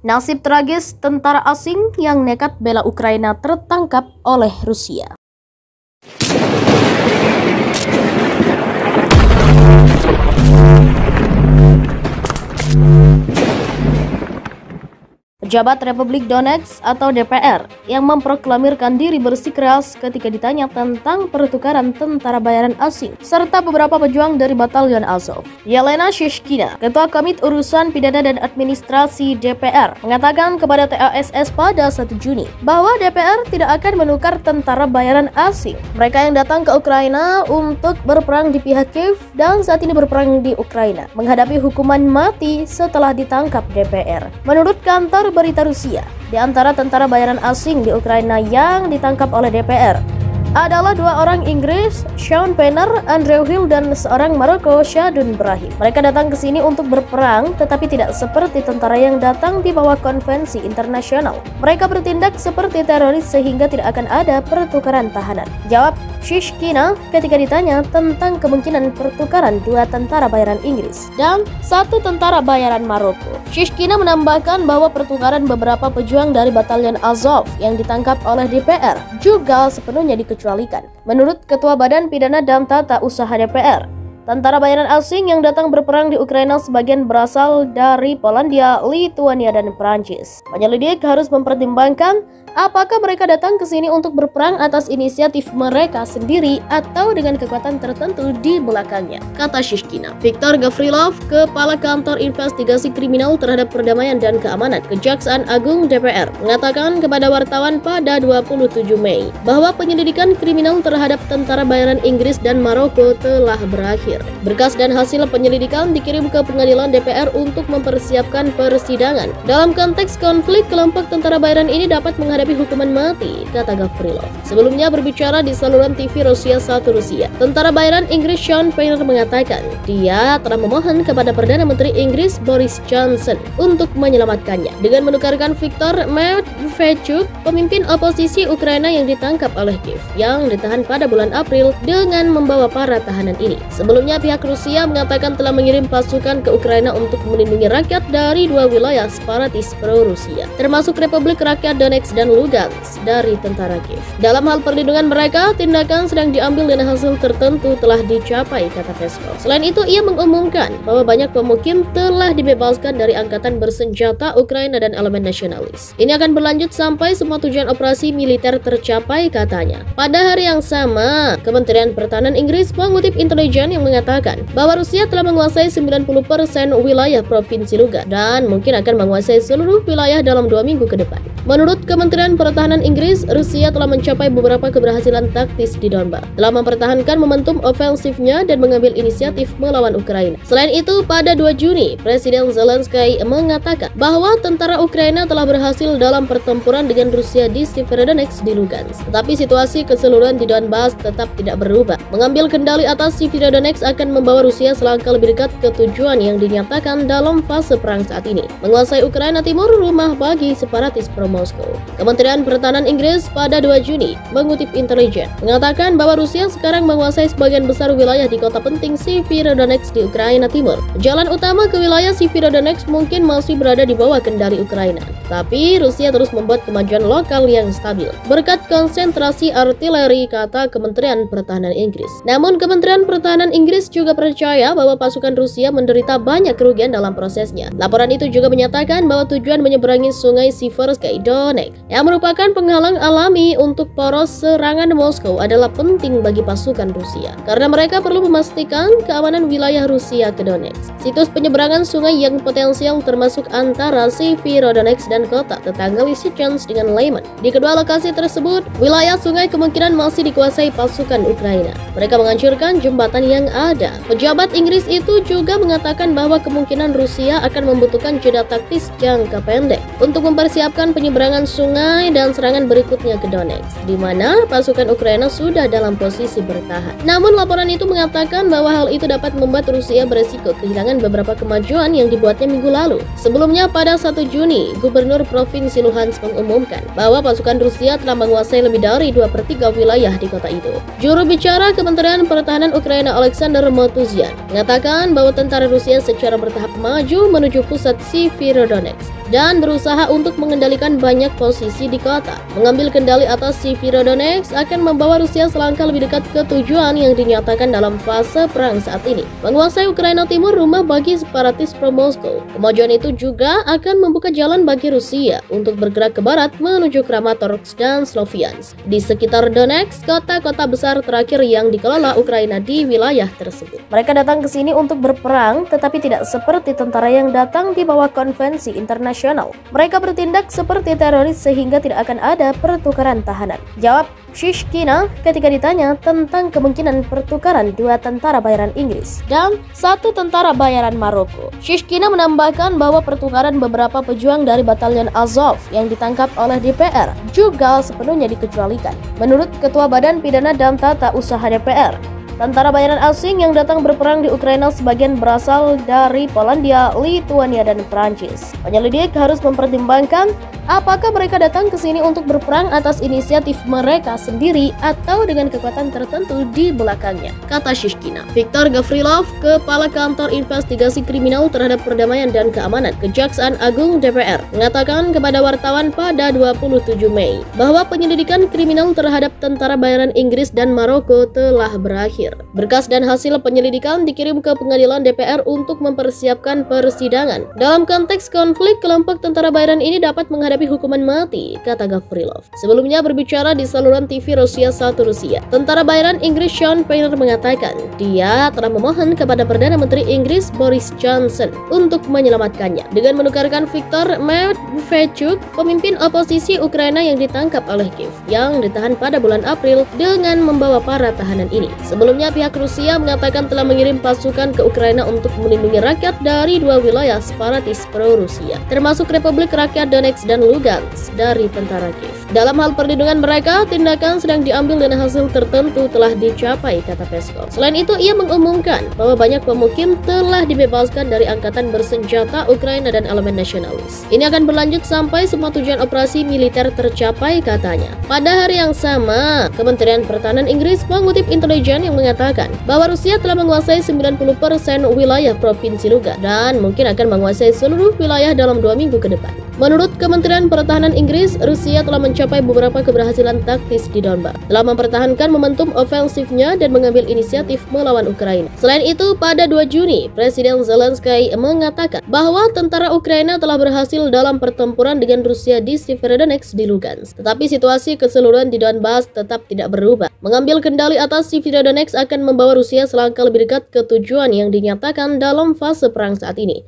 Nasib tragis tentara asing yang nekat bela Ukraina tertangkap oleh Rusia. Pejabat Republik Donetsk atau DPR yang memproklamirkan diri bersikeras ketika ditanya tentang pertukaran tentara bayaran asing serta beberapa pejuang dari Batalion Azov. Yelena Shishkina, Ketua Komite Urusan Pidana dan Administrasi DPR, mengatakan kepada TASS pada 1 Juni bahwa DPR tidak akan menukar tentara bayaran asing. Mereka yang datang ke Ukraina untuk berperang di pihak Kiev dan saat ini berperang di Ukraina menghadapi hukuman mati setelah ditangkap DPR. Menurut kantor berita Rusia, di antara tentara bayaran asing di Ukraina yang ditangkap oleh DPR adalah 2 orang Inggris, Sean Penner, Andrew Hill, dan seorang Maroko, Shadun Brahim. Mereka datang ke sini untuk berperang, tetapi tidak seperti tentara yang datang di bawah konvensi internasional. Mereka bertindak seperti teroris sehingga tidak akan ada pertukaran tahanan, jawab Shishkina ketika ditanya tentang kemungkinan pertukaran 2 tentara bayaran Inggris dan 1 tentara bayaran Maroko. Shishkina menambahkan bahwa pertukaran beberapa pejuang dari Batalion Azov yang ditangkap oleh DPR juga sepenuhnya dikecualikan. Menurut Ketua Badan Pidana dan Tata Usaha DPR, tentara bayaran asing yang datang berperang di Ukraina sebagian berasal dari Polandia, Lituania, dan Perancis. Penyelidik harus mempertimbangkan apakah mereka datang ke sini untuk berperang atas inisiatif mereka sendiri atau dengan kekuatan tertentu di belakangnya, kata Shishkina. Viktor Gavrilov, Kepala Kantor Investigasi Kriminal Terhadap Perdamaian dan Keamanan Kejaksaan Agung DPR, mengatakan kepada wartawan pada 27 Mei bahwa penyelidikan kriminal terhadap tentara bayaran Inggris dan Maroko telah berakhir. Berkas dan hasil penyelidikan dikirim ke pengadilan DPR untuk mempersiapkan persidangan. Dalam konteks konflik, kelompok tentara bayaran ini dapat menghadapi hukuman mati, kata Gavrilov. Sebelumnya berbicara di saluran TV Rusia 1 Rusia, tentara bayaran Inggris Sean Penner mengatakan dia telah memohon kepada Perdana Menteri Inggris Boris Johnson untuk menyelamatkannya dengan menukarkan Viktor Medvedchuk, pemimpin oposisi Ukraina yang ditangkap oleh Kiev, yang ditahan pada bulan April dengan membawa para tahanan ini. Sebelumnya pihak Rusia mengatakan telah mengirim pasukan ke Ukraina untuk melindungi rakyat dari 2 wilayah separatis pro-Rusia, termasuk Republik Rakyat Donetsk dan Lugansk dari tentara Kiev. Dalam hal perlindungan mereka, tindakan sedang diambil dan hasil tertentu telah dicapai, kata Peskov. Selain itu, ia mengumumkan bahwa banyak pemukim telah dibebaskan dari angkatan bersenjata Ukraina dan elemen nasionalis. Ini akan berlanjut sampai semua tujuan operasi militer tercapai, katanya. Pada hari yang sama, Kementerian Pertahanan Inggris mengutip intelijen yang mengatakan bahwa Rusia telah menguasai 90% wilayah provinsi Lugansk dan mungkin akan menguasai seluruh wilayah dalam 2 minggu ke depan. Menurut Kementerian Pertahanan Inggris, Rusia telah mencapai beberapa keberhasilan taktis di Donbas, telah mempertahankan momentum ofensifnya dan mengambil inisiatif melawan Ukraina. Selain itu, pada 2 Juni, Presiden Zelensky mengatakan bahwa tentara Ukraina telah berhasil dalam pertempuran dengan Rusia di Severodonetsk di Lugansk. Tetapi situasi keseluruhan di Donbas tetap tidak berubah. Mengambil kendali atas Severodonetsk akan membawa Rusia selangkah lebih dekat ke tujuan yang dinyatakan dalam fase perang saat ini, menguasai Ukraina Timur, rumah bagi separatis pro-Moskow. Kementerian Pertahanan Inggris pada 2 Juni mengutip intelijen mengatakan bahwa Rusia sekarang menguasai sebagian besar wilayah di kota penting Severodonetsk di Ukraina Timur. Jalan utama ke wilayah Severodonetsk mungkin masih berada di bawah kendali Ukraina, tapi Rusia terus membuat kemajuan lokal yang stabil berkat konsentrasi artileri, kata Kementerian Pertahanan Inggris. Namun Kementerian Pertahanan Inggris juga percaya bahwa pasukan Rusia menderita banyak kerugian dalam prosesnya. Laporan itu juga menyatakan bahwa tujuan menyeberangi sungai Siversky Donetsk yang merupakan penghalang alami untuk poros serangan Moskow adalah penting bagi pasukan Rusia karena mereka perlu memastikan keamanan wilayah Rusia ke Donetsk. Situs penyeberangan sungai yang potensial termasuk antara Severodonetsk dan kota tetangga Lysychansk dengan Lyman. Di kedua lokasi tersebut, wilayah sungai kemungkinan masih dikuasai pasukan Ukraina. Mereka menghancurkan jembatan yang ada. Pejabat Inggris itu juga mengatakan bahwa kemungkinan Rusia akan membutuhkan jeda taktis jangka pendek untuk mempersiapkan penyeberangan sungai dan serangan berikutnya ke Donetsk, di mana pasukan Ukraina sudah dalam posisi bertahan. Namun laporan itu mengatakan bahwa hal itu dapat membuat Rusia beresiko kehilangan beberapa kemajuan yang dibuatnya minggu lalu. Sebelumnya pada 1 Juni, Gubernur Provinsi Luhansk mengumumkan bahwa pasukan Rusia telah menguasai lebih dari 2/3 wilayah di kota itu. Juru bicara Kementerian Pertahanan Ukraina Alexander Motuzyan mengatakan bahwa tentara Rusia secara bertahap maju menuju pusat Severodonetsk. dan berusaha untuk mengendalikan banyak posisi di kota. Mengambil kendali atas Severodonetsk akan membawa Rusia selangkah lebih dekat ke tujuan yang dinyatakan dalam fase perang saat ini, menguasai Ukraina Timur, rumah bagi separatis pro-Moskow. Kemajuan itu juga akan membuka jalan bagi Rusia untuk bergerak ke barat menuju Kramatorsk dan Sloviansk. Di sekitar Donetsk, kota-kota besar terakhir yang dikelola Ukraina di wilayah tersebut. Mereka datang ke sini untuk berperang, tetapi tidak seperti tentara yang datang di bawah konvensi internasional. Mereka bertindak seperti teroris sehingga tidak akan ada pertukaran tahanan, jawab Shishkina ketika ditanya tentang kemungkinan pertukaran 2 tentara bayaran Inggris dan 1 tentara bayaran Maroko. Shishkina menambahkan bahwa pertukaran beberapa pejuang dari Batalion Azov yang ditangkap oleh DPR juga sepenuhnya dikecualikan. Menurut Ketua Badan Pidana dan Tata Usaha DPR, tentara bayaran asing yang datang berperang di Ukraina sebagian berasal dari Polandia, Lituania, dan Prancis. Penyelidik harus mempertimbangkan apakah mereka datang ke sini untuk berperang atas inisiatif mereka sendiri atau dengan kekuatan tertentu di belakangnya, kata Shishkina. Viktor Gavrilov, Kepala Kantor Investigasi Kriminal Terhadap Perdamaian dan Keamanan Kejaksaan Agung DPR, mengatakan kepada wartawan pada 27 Mei bahwa penyelidikan kriminal terhadap tentara bayaran Inggris dan Maroko telah berakhir. Berkas dan hasil penyelidikan dikirim ke pengadilan DPR untuk mempersiapkan persidangan. Dalam konteks konflik, kelompok tentara bayaran ini dapat menghadapi hukuman mati, kata Gavrilov. Sebelumnya berbicara di saluran TV Rusia 1 Rusia, tentara bayaran Inggris Sean Penner mengatakan dia telah memohon kepada Perdana Menteri Inggris Boris Johnson untuk menyelamatkannya dengan menukarkan Viktor Medvedchuk, pemimpin oposisi Ukraina yang ditangkap oleh Kiev, yang ditahan pada bulan April, dengan membawa para tahanan ini. Sebelumnya pihak Rusia mengatakan telah mengirim pasukan ke Ukraina untuk melindungi rakyat dari 2 wilayah separatis pro-Rusia, termasuk Republik Rakyat Donetsk dan Lugansk dari tentara Kiev. Dalam hal perlindungan mereka, tindakan sedang diambil dan hasil tertentu telah dicapai, kata Peskov. Selain itu, ia mengumumkan bahwa banyak pemukim telah dibebaskan dari angkatan bersenjata Ukraina dan elemen nasionalis. Ini akan berlanjut sampai semua tujuan operasi militer tercapai, katanya. Pada hari yang sama, Kementerian Pertahanan Inggris mengutip intelijen yang mengatakan bahwa Rusia telah menguasai 90% wilayah provinsi Lugansk dan mungkin akan menguasai seluruh wilayah dalam 2 minggu ke depan. Menurut Kementerian Pertahanan Inggris, Rusia telah mencapai beberapa keberhasilan taktis di Donbas, telah mempertahankan momentum ofensifnya dan mengambil inisiatif melawan Ukraina. Selain itu, pada 2 Juni, Presiden Zelensky mengatakan bahwa tentara Ukraina telah berhasil dalam pertempuran dengan Rusia di Severodonetsk di Lugansk. Tetapi situasi keseluruhan di Donbas tetap tidak berubah. Mengambil kendali atas Severodonetsk akan membawa Rusia selangkah lebih dekat ke tujuan yang dinyatakan dalam fase perang saat ini,